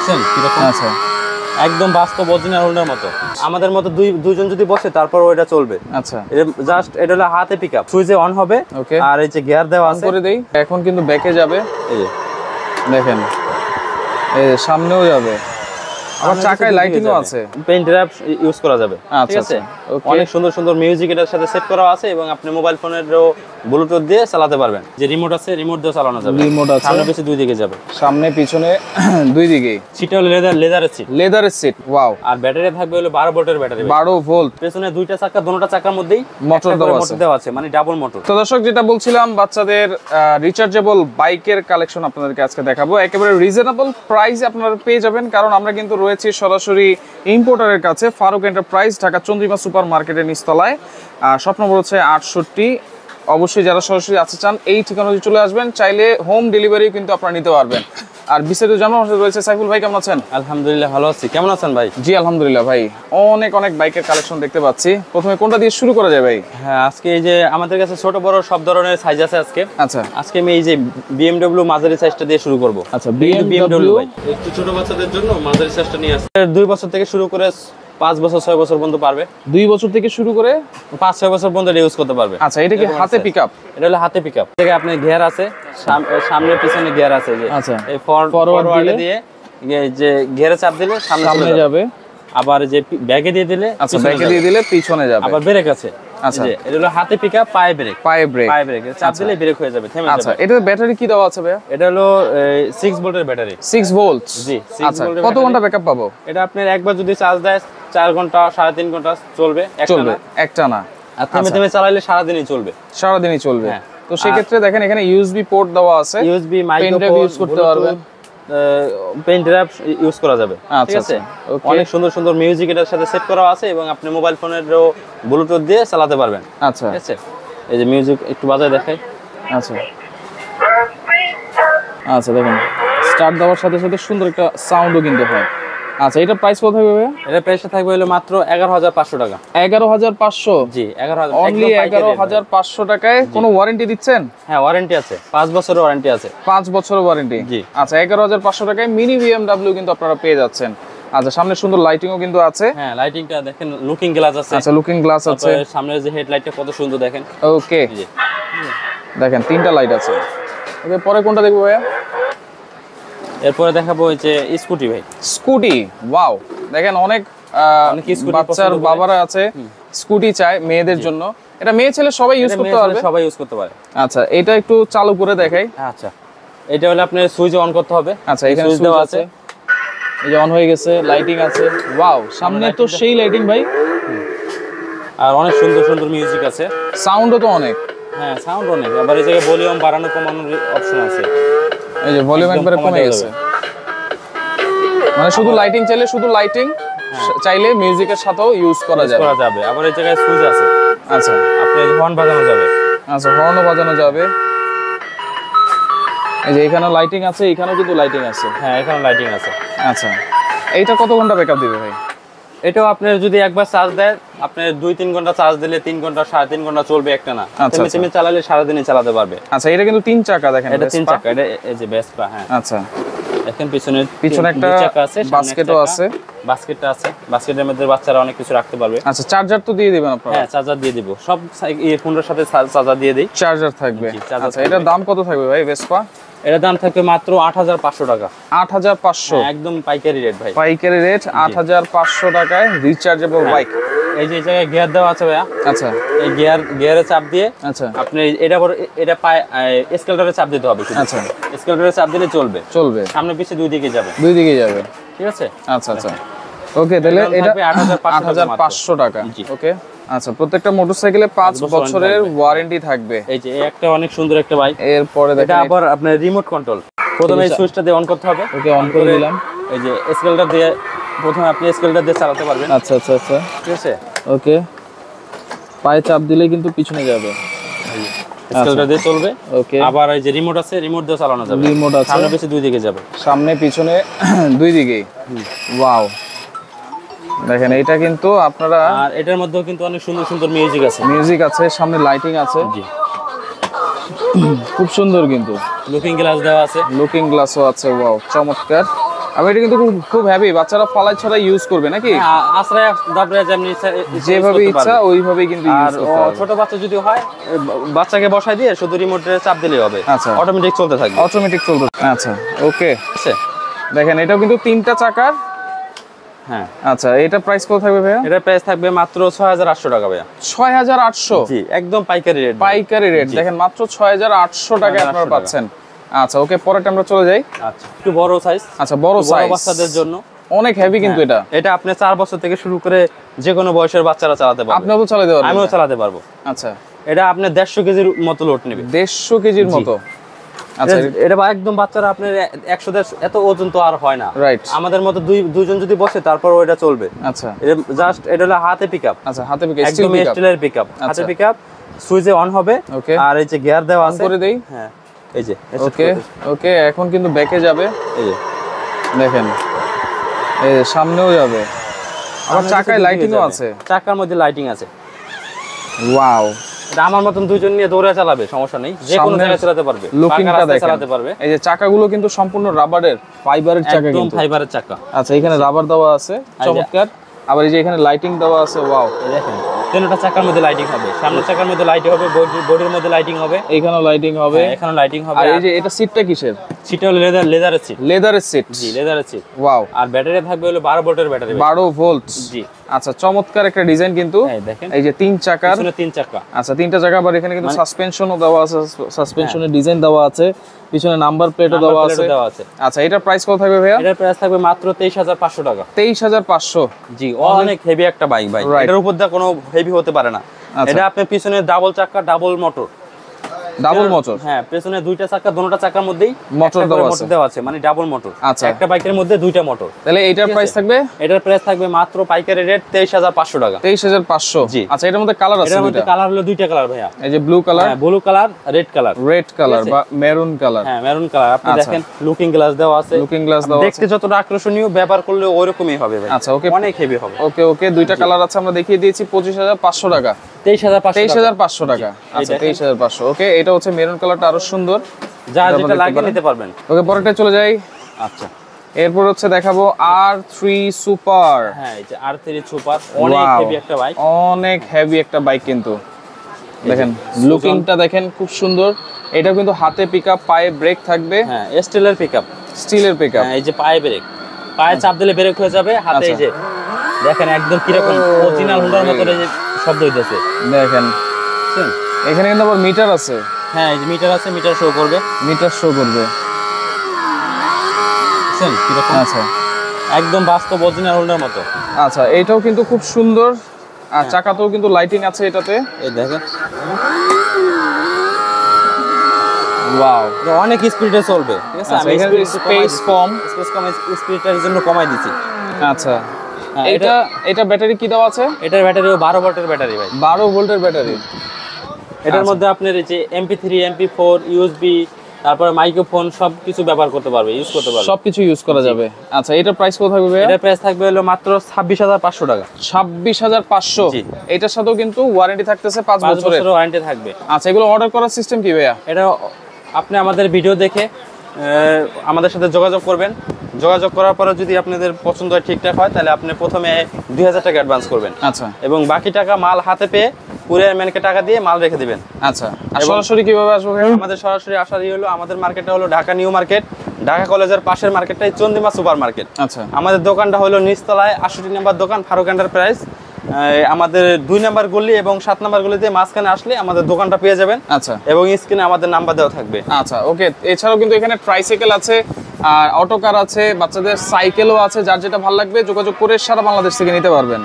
দেখছেন কিরকম? আচ্ছা, একদম বাস্তব অরিজিনাল হোন্ডার মতো। আমাদের মতো দুইজন যদি বসে তারপর ওইটা চলবে। আচ্ছা, জাস্ট এটা হলো হাতে পিকআপ, সুইচে অন হবে। ওকে, আর এই যে গিয়ার দেওয়া আছে করে দেই। এখন কিন্তু ব্যাকে যাবে, এই যে দেখেন, এই যে সামনেও যাবে, আবার চাকায় লাইটিংও আছে, পেইন্ট ড্রাইভ ইউজ করা যাবে। ঠিক আচ্ছা আছে, ওকে। অনেক সুন্দর সুন্দর মিউজিক এটার সাথে সেট করা আছে এবং আপনি মোবাইল ফোনেরও ব্লুটুথ দিয়ে চালাতে পারবেন। যে রিমোট আছে, রিমোট দিয়ে চালানো যাবে। রিমোট আছে, সামনে পিছে দুই দিকে যাবে, সামনে পিছনে দুই দিকেই। সিটটা হলো লেদারের সিট, লেদারের সিট, ওয়াও। আর ব্যাটারি থাকবে হলো 12 ভোল্টের ব্যাটারি, 12 ভোল্ট। পেছনে দুইটা চাকা, দুটোটা চাকার মধ্যেই মোটর দেওয়া আছে, মানে ডাবল মোটর। তো দর্শক, যেটা বলছিলাম, বাচ্চাদের রিচার্জেবল বাইকের কালেকশন আপনাদেরকে আজকে দেখাবো। একেবারে রিজনেবল প্রাইসে আপনারা পেয়ে যাবেন, কারণ আমরা কিন্তু রয়েছি সরাসরি ইম্পোর্টারের কাছে, ফারুক এন্টারপ্রাইজ, ঢাকা চন্দ্রিমা সুপার মার্কেটের নিচতলায়। শপ নম্বর হচ্ছে 68। অবশ্যই যারা সরাসরি আসতে চান এই ঠিকানায় চলে আসবেন, চাইলে হোম ডেলিভারিও কিন্তু আপনারা নিতে পারবেন। আর বিস্তারিত জানার সাথে রয়েছে সাইফুল ভাই। কেমন আছেন? আলহামদুলিল্লাহ ভালো আছি, কেমন আছেন ভাই? জি আলহামদুলিল্লাহ ভাই, অনেক বাইকের কালেকশন দেখতে পাচ্ছি। প্রথমে কোনটা দিয়ে শুরু করা যায় ভাই? হ্যাঁ, আজকে এই যে আমাদের কাছে ছোট বড় সব ধরনের সাইজ আছে আজকে। আচ্ছা, আজকে আমি এই যে BMW মাঝারি সাইজটা দিয়ে শুরু করব। আচ্ছা, BMW ভাই, একটু ছোট বাচ্চাদের জন্য মাঝারি সাইজটা নিয়ে আসছে। 2 বছর থেকে শুরু করে 5 বছর 6 বছর পর্যন্ত পারবে। 2 বছর থেকে শুরু করে 5-6 বছর পর্যন্ত ইউজ করতে পারবে। আচ্ছা, এটা কি হাতে পিকআপ? এটা হলো হাতে পিকআপ। থেকে আপনি গিয়ার আছে, সামনে পিছনে গিয়ার আছে। যে আচ্ছা, এই ফরওয়ার্ড দিয়ে যে গিয়ারে চাপ দিলে সামনে যাবে, আবার যে ব্যাকে দিয়ে দিলে, আচ্ছা, ব্যাকে দিয়ে দিলে পিছনে যাবে। আবার ব্রেক আছে। আচ্ছা, এটা হলো হাতে পিকআপ, পায়ে ব্রেক। পায়ে ব্রেক চাপ দিলে ব্রেক হয়ে যাবে, থেমে যাবে। আচ্ছা, এটা ব্যাটারি কি দেওয়া আছে ভাইয়া? এটা হলো 6 ভোল্টের ব্যাটারি। 6 ভোল্ট, জি। আচ্ছা, কত ঘন্টা ব্যাকআপ পাবো? এটা আপনার একবার যদি চার্জ দেয় 4 ঘন্টা 3.5 ঘন্টা চলবে একটানা। আর থেমে চালাইলে সারাদিনই চলবে। সারাদিনই চলবে। হ্যাঁ। তো সেই ক্ষেত্রে দেখেন এখানে ইউএসবি পোর্ট দেওয়া আছে, ইউএসবি পেন ড্রাইভ ইউজ করতে পারবেন, পেন ড্রাইভ ইউজ করা যাবে। ঠিক আছে, অনেক সুন্দর সুন্দর মিউজিক এটার সাথে সেট করা আছে এবং আপনি মোবাইল ফোনেরও ব্লুটুথ দিয়ে চালাতে পারবেন। আচ্ছা, ঠিক আছে, এই যে মিউজিক একটু বাজায় দেখাই। আচ্ছা, আচ্ছা, দেখেন স্টার্ট দেওয়ার সাথে সাথে সুন্দর একটা সাউন্ডও কিন্তু হয়। আচ্ছা, এটা প্রাইস কত থাকবে ভাইয়া? এটা প্রাইসটা থাকবে হলো মাত্র 11,500 টাকা। 11,500? জি, 11,000, অনলি 11,500 টাকায়। কোনো ওয়ারেন্টি দিচ্ছেন? হ্যাঁ, ওয়ারেন্টি আছে, 5 বছরের ওয়ারেন্টি আছে। 5 বছরের ওয়ারেন্টি? জি। আচ্ছা, 11,500 টাকায় মিনি BMW কিন্তু আপনারা পেয়ে যাচ্ছেন। আচ্ছা, সামনে সুন্দর লাইটিংও কিন্তু আছে। হ্যাঁ, লাইটিংটা দেখেন, লুকিং গ্লাস আছে। আচ্ছা, লুকিং গ্লাস আছে। সামনের যে হেডলাইটটা কত সুন্দর দেখেন। ওকে, দেখেন 3টা লাইট আছে। ওকে, পরে কোনটা দেখবো ভাইয়া? এরপরে দেখাবো এই যে স্কুটি ভাই। Scooty, wow. দেখেন অনেক বাচ্চার বাবারা আছে, স্কুটি চায় মেয়েদের জন্য। এটা মেয়ে ছেলে সবাই ইউজ করতে পারবে? সবাই ইউজ করতে পারে। আচ্ছা, এটা একটু চালু করে দেখাই। আচ্ছা, এটা হলো আপনার সুইচ অন করতে হবে। আচ্ছা, এখানে সুইচ দেওয়া আছে, এই যে অন হয়ে গেছে, লাইটিং আছে। ওয়াও, সামনে তো সেই লাইটিং ভাই, আর অনেক সুন্দর সুন্দর মিউজিক আছে। সাউন্ডও তো অনেক। হ্যাঁ, সাউন্ড অনেক। আবার এই জায়গায় ভলিউম বাড়ানো কমানোর অপশন আছে। এই যে ভলিউম একবারে কমে গেছে, মানে শুধু লাইটিং চাইলে শুধু লাইটিং, চাইলে মিউজিকের সাথেও ইউজ করা যাবে। আবার এই জায়গায় সুইচ আছে। আচ্ছা, আপনি হর্ন বাজানো যাবে। আচ্ছা, হর্নও বাজানো যাবে। এই যে এখানেও লাইটিং আছে, এখানেও কিন্তু লাইটিং আছে। হ্যাঁ, এখানে লাইটিং আছে। আচ্ছা, এইটা কত ঘন্টা ব্যাকআপ দিবে ভাই? এটাও আপনার যদি একবার চার্জ দেয়, আপনার 2-3 ঘন্টা চার্জ দিলে 3 ঘন্টা 3.5 ঘন্টা চলবে একটানা। থেমে চালালে সারাদিনই চালাতে পারবে। আচ্ছা, এটা কিন্তু 3 চাকা, দেখেন এটা 3 চাকা, এটা এই যে ভেসপা। হ্যাঁ, আচ্ছা, দেখেন পিছনে একটা চাকা আছে, বাস্কেটও আছে। বাস্কেটটা আছে, বাস্কেটের মধ্যে বাচ্চারা অনেক কিছু রাখতে পারবে। আচ্ছা, চার্জার তো দিয়ে দিবেন আপনারা? হ্যাঁ, চার্জার দিয়ে দিব, সব ফোনের সাথে চার্জার দিয়ে দেই, চার্জার থাকবে। আচ্ছা, এটার দাম কত থাকবে ভাই ভেসপা? এটার দাম থাকবে মাত্র 8,500 টাকা। 8,500? একদম পাইকারি রেট ভাই, পাইকারি রেট 8,500 টাকায় রিচার্জেবল বাইক। এই যে জায়গায় গিয়ার দেওয়া আছে ভাইয়া। আচ্ছা, এই গিয়ারে চাপ দিয়ে, আচ্ছা, আপনি এটা পায় এসকেলেটরে চাপ দিতে হবে। আচ্ছা, এসকেলেটরে চাপ দিলে চলবে। সামনে পিছে দুই দিকে যাবে। ঠিক আছে। আচ্ছা, আচ্ছা, ওকে, তাহলে এটা 8,500 টাকা। ওকে, আচ্ছা, প্রত্যেকটা মোটরসাইকেলে 5 বছরের ওয়ারেন্টি থাকবে। এই যে একটা অনেক সুন্দর একটা বাইক। এরপরে দেখেন, এটা আবার আপনার রিমোট কন্ট্রোল। প্রথমে এই সুইচটা দিয়ে অন করতে হবে। ওকে, অন করে দিলাম। এই যে স্কেলটা দিয়ে প্রথমে আপনি স্কেলটা দিয়ে চালাতে পারবেন। আচ্ছা, আচ্ছা, আচ্ছা, ঠিক আছে। ওকে, পায়ে চাপ দিলে কিন্তু পিছনে যাবে, স্কেলটা দিয়ে চলবে। ওকে, আবার এই যে রিমোট আছে, রিমোট দিয়ে চালানো যাবে। রিমোট আছে, সামনে পিছে দুই দিকে যাবে। সামনে পিছনে দুই দিকেই। ওয়াও, দেখেন এটা কিন্তু আপনারা, আর এটার মধ্যেও কিন্তু অনেক সুন্দর সুন্দর মিউজিক আছে, সামনে লাইটিং আছে। জি, খুব সুন্দর, কিন্তু লুকিং গ্লাস দেওয়া আছে। লুকিং গ্লাসও আছে। ওয়াও, চমৎকার। আর এটা কিন্তু খুব হেভি, বাচ্চারা ফালাই ছড়া ইউজ করবে নাকি? আশ্রয় দাবড়ে যেমনি যেভাবে ইচ্ছা ওইভাবেই কিন্তু ইউজ করতে পারবে। ছোট বাচ্চা যদি হয় বাচ্চাকে বসাই দিয়ে শুধু রিমোটে চাপ দিলেই হবে, আচ্ছা অটোমেটিক চলতে থাকবে। অটোমেটিক চলতে, আচ্ছা ওকে। আছে দেখেন এটাও কিন্তু 3টা চাকার। হ্যাঁ আচ্ছা এটা প্রাইস কত থাকবে ভাইয়া? এটার প্রাইস থাকবে মাত্র 6800 টাকা ভাইয়া। 6800? জি একদম পাইকারি রেট। পাইকারি রেট দেখেন মাত্র 6800 টাকায় আপনারা পাচ্ছেন। আচ্ছা ওকে, পরেরটা আমরা চলে যাই। আচ্ছা একটু বড় সাইজ। আচ্ছা বড় সাইজ বাচ্চাদের জন্য অনেক হেভি কিন্তু এটা। এটা আপনি 4 বছর থেকে শুরু করে যে কোনো বয়সের বাচ্চারা চালাতে পারবে। আপনিও তো চালাতে পারবেন? আমিও চালাতে পারবো। আচ্ছা এটা আপনি 150 কেজির মতো লোড নেবে। 150 কেজির মতো? আচ্ছা এটা একদম বাচ্চারা আপনার 100 এত ওজন তো আর হয় না। রাইট। আমাদের মতো দুইজন যদি বসে তারপর ওটা চলবে। আচ্ছা এটা জাস্ট এটা হলো হাতে পিকআপ। আচ্ছা হাতে পিকআপ, একদম স্টিলের পিকআপ, হাতে পিকআপ, সুইচে অন হবে। ওকে। আর এই যে গিয়ার দেওয়া আছে করে দেই। হ্যাঁ এই যে ওকে ওকে, এখন কিন্তু ব্যাকে যাবে। এই যে দেখেন এই যে সামনেও যাবে, আবার চাকায় লাইটিংও আছে। চাকার মধ্যে লাইটিং আছে। ওয়াও, এটা আমার মতন দুইজন নিয়ে দৌড়ে চালাবে, সমস্যা নেই, যে কোনো জায়গায় চালাতে পারবে, লুকিংটা দেখেন, চালাতে পারবে। এই যে চাকাগুলো কিন্তু সম্পূর্ণ রাবারের, ফাইবারের চাকা একদম কিন্তু, ফাইবারের চাকা। আচ্ছা এখানে রাবার দেওয়া আছে, চমৎকার। আবার এই যে এখানে লাইটিং দেওয়া আছে। ওয়াও, এই দেখেন তিনটা চাকার মধ্যে লাইটিং হবে, সামনের চাকার মধ্যে লাইটিং হবে, বডির মধ্যে লাইটিং হবে, এখানেও লাইটিং হবে, এখানেও লাইটিং হবে। আর এই যে এটা সিটটা কিসের? সিটটা হলো লেদারের সিট। লেদারের সিট? জি লেদারের সিট। ওয়াও। আর ব্যাটারি থাকবে হলো 12 ভোল্টের ব্যাটারি। 12 ভোল্ট? জি। আচ্ছা চমৎকার একটা ডিজাইন কিন্তু। এই দেখেন এই যে 3 চাকার, পিছনে 3 চাকা। আচ্ছা 3টা চাকা, আবার এখানে কিন্তু সাসপেনশনও দেওয়া আছে, সাসপেনশনের ডিজাইন দেওয়া আছে, পিছনে নাম্বার প্লেটও দেওয়া আছে। আচ্ছা এটার প্রাইস কত থাকবে ভাইয়া? এটার প্রাইস থাকবে মাত্র 23500 টাকা। 23500? জি, অনেক হেভি একটা বাইক ভাই, এটার উপর দিয়ে কোনো হেভি হতে পারে না। এটা আপনার পিছনে ডাবল চাকা, ডাবল মোটর। Double motor? হ্যাঁ, পেছনে 2টা চাকা, দুটোটা চাকার মধ্যেই মোটর দেওয়া আছে, মানে ডাবল মোটর। আচ্ছা, একটা বাইকের মধ্যে 2টা মোটর। তাহলে এটার প্রাইস থাকবে? এটার প্রাইস থাকবে মাত্র পাইকারি রেট 23500 টাকা। 23500? জি। আচ্ছা এটার মধ্যে কালার আছে? এটার মধ্যে কালার হলো 2টা কালার ভাইয়া। এই যে ব্লু কালার, হ্যাঁ blue colour, red colour. Red colour বা মেরুন কালার? হ্যাঁ মেরুন কালার। আপনি দেখেন লুকিং গ্লাস দেওয়া আছে, লুকিং গ্লাস দেওয়া আছে, দেখতে যতটা আকর্ষণীয়, ব্যবহার করলে ওইরকমই হবে ভাই। আচ্ছা ওকে, অনেক হেভি হবে। ওকে ওকে, দুইটা কালার আছে, আমরা দেখিয়ে দিয়েছি। 25500 টাকা। 23500 টাকা। আচ্ছা 23500। ওকে, এটা হচ্ছে মেরুন কালারটা, আরো সুন্দর, যা যেটা লাগে নিতে পারবেন। ওকে পরেরটা চলে যাই। আচ্ছা এরপর হচ্ছে দেখাবো R3 সুপার। হ্যাঁ এই যে R3 সুপার, অনেক হেভি একটা বাইক, অনেক হেভি একটা বাইক কিন্তু। দেখেন লুকিংটা দেখেন, খুব সুন্দর। এটা কিন্তু হাতে পিকআপ, পায়ে ব্রেক থাকবে। হ্যাঁ স্টিলের পিকআপ, স্টিলের পিকআপ। হ্যাঁ এই যে পায়ে ব্রেক, পায়ে চাপ দিলে ব্রেক হয়ে যাবে, হাতে এই যে দেখেন একদম কিরকম অরিজিনাল হোন্ডার মতো এই যে শব্দ হইতেছে দেখেন। এখানে কিন্তু আবার মিটার আছে। হ্যাঁ এই যে মিটার আছে, মিটার শো করবে, মিটার শো করবে। কিরকম, আচ্ছা একদম বাস্তব অরিজিনাল হোন্ডার মতো। আচ্ছা এটাও কিন্তু খুব সুন্দর, আর চাকাতেও কিন্তু লাইটিং আছে এটাতে। এই দেখেন ওয়াও, অনেক স্পিডে চলবে, ঠিক আছে। আমি এখানে স্পেস কম, স্পিডটার জন্য কমাই দিছি। আচ্ছা এটা ব্যাটারি কি দেওয়া আছে? এটার ব্যাটারি 12 ভোল্টের ব্যাটারি ভাই। 12 ভোল্টের ব্যাটারি। এটার মধ্যে আপনার এই যে MP3, MP4, USB, তারপরে মাইক্রোফোন সবকিছু ব্যবহার করতে পারবে, ইউজ করতে পারবে, সবকিছু ইউজ করা যাবে। আচ্ছা এটার প্রাইস কত থাকবে ভাইয়া? এটার প্রাইস থাকবে হলো মাত্র 26500 টাকা। 26500? জি। এটার সাথেও কিন্তু ওয়ারেন্টি থাকতেছে 5 বছরের ওয়ারেন্টি থাকবে। আচ্ছা এগুলো অর্ডার করার সিস্টেম কি ভাইয়া? এটা আপনি আমাদের ভিডিও দেখে আমাদের সাথে যোগাযোগ করবেন। যোগাযোগ করার পরে যদি আপনাদের পছন্দ হয়, ঠিকঠাক হয়, তাহলে আপনি প্রথমে 2000 টাকা অ্যাডভান্স করবেন। আচ্ছা, এবং বাকি টাকা মাল হাতে পেয়ে কুরিয়ার ম্যানকে টাকা দিয়ে মাল রেখে দিবেন। আচ্ছা, আর সরাসরি কিভাবে আসবো? আমাদের সরাসরি আসারই হলো, আমাদের মার্কেটটা হলো ঢাকা নিউ মার্কেট, ঢাকা কলেজের পাশের মার্কেটটাই চন্দিমা সুপার মার্কেট। আচ্ছা, আমাদের দোকানটা হলো নিচতলায় 68 নম্বর দোকান, ফারুক এন্টারপ্রাইজ। আমাদের 2 নম্বর গলি এবং 7 নম্বর গলিতে মাঝখানে আসলে আমাদের দোকানটা পেয়ে যাবেন। আচ্ছা, এবং স্ক্রিনে আমাদের নাম্বার দেওয়া থাকবে। আচ্ছা ওকে, এছাড়াও কিন্তু এখানে ট্রাইসাইকেল আছে, আর অটো কার আছে, বাচ্চাদের সাইকেলও আছে, যার যেটা ভালো লাগবে যোগাযোগ করে সারা বাংলাদেশ থেকে নিতে পারবেন।